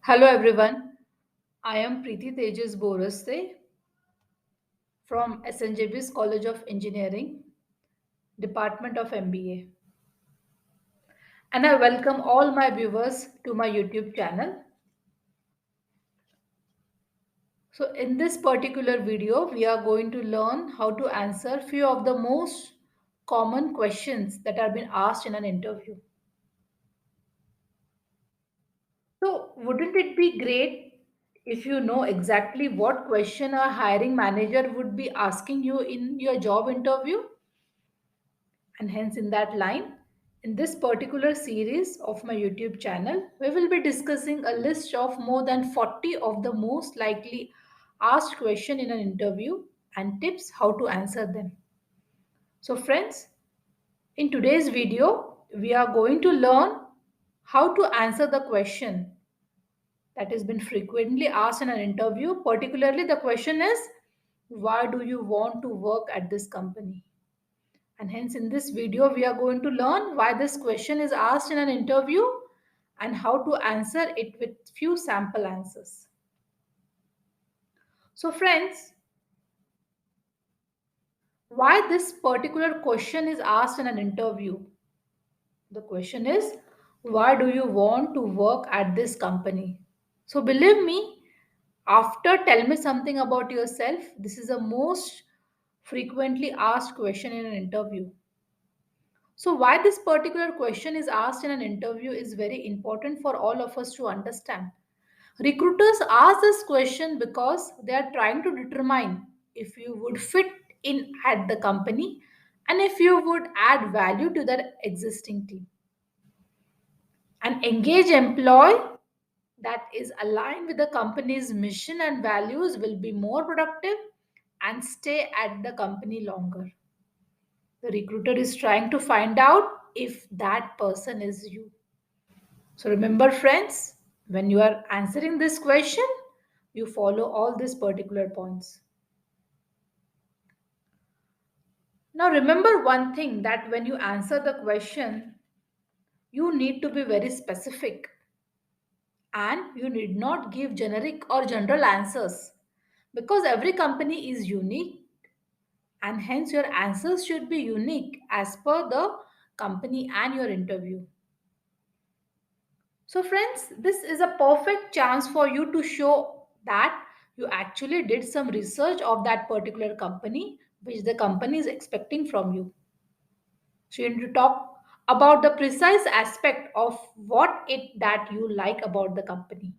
Hello everyone, I am Preeti Tejas Boraste from SNJB's College of Engineering, Department of MBA, and I welcome all my viewers to my YouTube channel. So in this particular video, we are going to learn how to answer few of the most common questions that are being asked in an interview. So wouldn't it be great if you know exactly what question a hiring manager would be asking you in your job interview? And hence, in that line, in this particular series of my YouTube channel, we will be discussing a list of more than 40 of the most likely asked question in an interview and tips how to answer them. So friends, in today's video, we are going to learn how to answer the question that has been frequently asked in an interview. Particularly, the question is, why do you want to work at this company? And hence, in this video, we are going to learn why this question is asked in an interview and how to answer it with few sample answers. So, friends, why this particular question is asked in an interview? The question is, why do you want to work at this company? So, believe me, after tell me something about yourself, this is the most frequently asked question in an interview. So, why this particular question is asked in an interview is very important for all of us to understand. Recruiters ask this question because they are trying to determine if you would fit in at the company and if you would add value to their existing team. An engaged employee that is aligned with the company's mission and values will be more productive and stay at the company longer. The recruiter is trying to find out if that person is you. So remember, friends, when you are answering this question, you follow all these particular points. Now, remember one thing that when you answer the question, you need to be very specific and you need not give generic or general answers because every company is unique and hence your answers should be unique as per the company and your interview. So, friends, this is a perfect chance for you to show that you actually did some research of that particular company, which the company is expecting from you. So, you need to talk about the precise aspect of what it that you like about the company.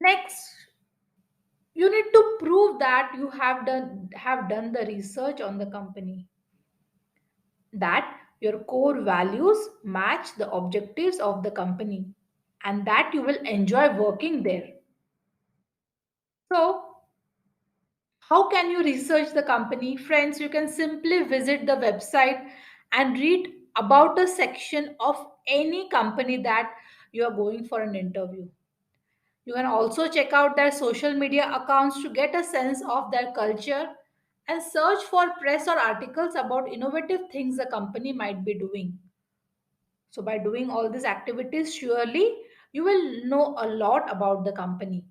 Next, you need to prove that you have done the research on the company, that your core values match the objectives of the company, and that you will enjoy working there. So, how can you research the company? Friends, you can simply visit the website and read about a section of any company that you are going for an interview. You can also check out their social media accounts to get a sense of their culture and search for press or articles about innovative things the company might be doing. So, by doing all these activities, surely you will know a lot about the company.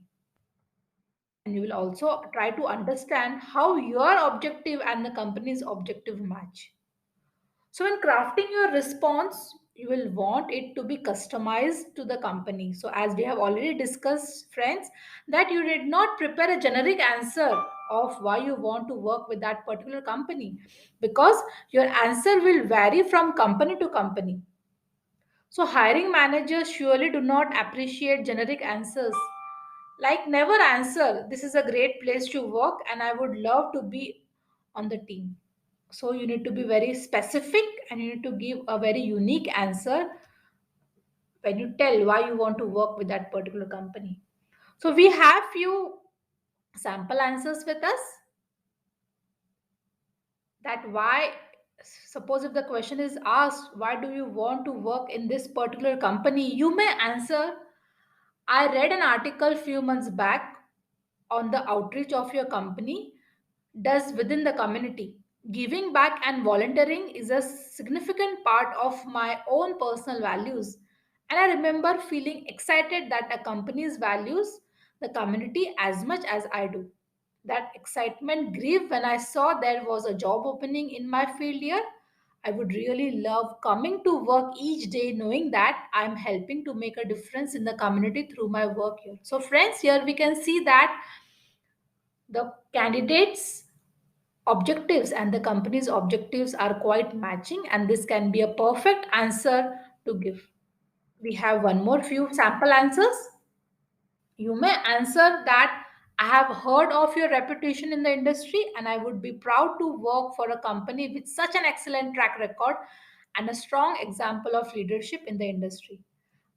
And you will also try to understand how your objective and the company's objective match. So, when crafting your response, you will want it to be customized to the company. So, as we have already discussed, friends, that you did not prepare a generic answer of why you want to work with that particular company because your answer will vary from company to company. So, hiring managers surely do not appreciate generic answers. Like, never answer, this is a great place to work and I would love to be on the team. So, you need to be very specific and you need to give a very unique answer when you tell why you want to work with that particular company. So, we have few sample answers with us that why, suppose if the question is asked, why do you want to work in this particular company? You may answer, I read an article few months back on the outreach of your company does within the community. Giving back and volunteering is a significant part of my own personal values, And I remember feeling excited that a company's values the community as much as I do. That excitement grew when I saw there was a job opening in my field here. I would really love coming to work each day knowing that I'm helping to make a difference in the community through my work here. So, friends, here we can see that the candidates' objectives and the company's objectives are quite matching, and this can be a perfect answer to give. We have one more few sample answers. You may answer that I have heard of your reputation in the industry and I would be proud to work for a company with such an excellent track record and a strong example of leadership in the industry.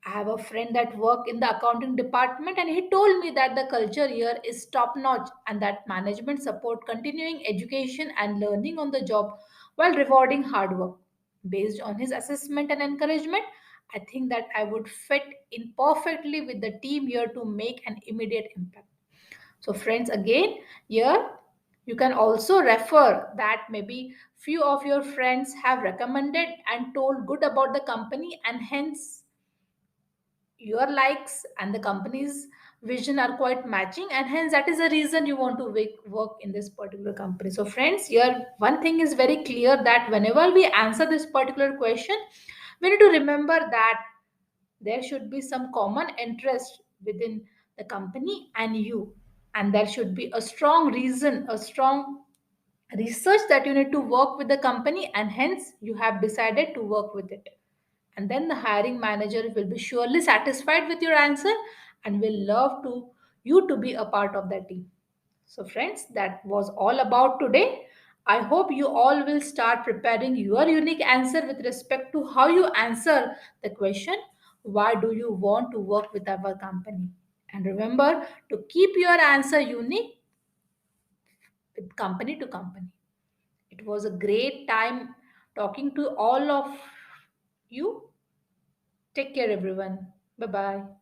I have a friend that work in the accounting department and he told me that the culture here is top notch and that management support continuing education and learning on the job while rewarding hard work. Based on his assessment and encouragement, I think that I would fit in perfectly with the team here to make an immediate impact. So friends, again, here you can also refer that maybe few of your friends have recommended and told good about the company, and hence your likes and the company's vision are quite matching, and hence that is the reason you want to work in this particular company. So friends, here one thing is very clear, that whenever we answer this particular question, we need to remember that there should be some common interest within the company and you, and there should be a strong reason, a strong research that you need to work with the company, and hence you have decided to work with it. And then the hiring manager will be surely satisfied with your answer and will love to you to be a part of that team. So friends, that was all about today. I hope you all will start preparing your unique answer with respect to how you answer the question, why do you want to work with our company? And remember to keep your answer unique with company to company. It was a great time talking to all of you. Take care, everyone. Bye bye.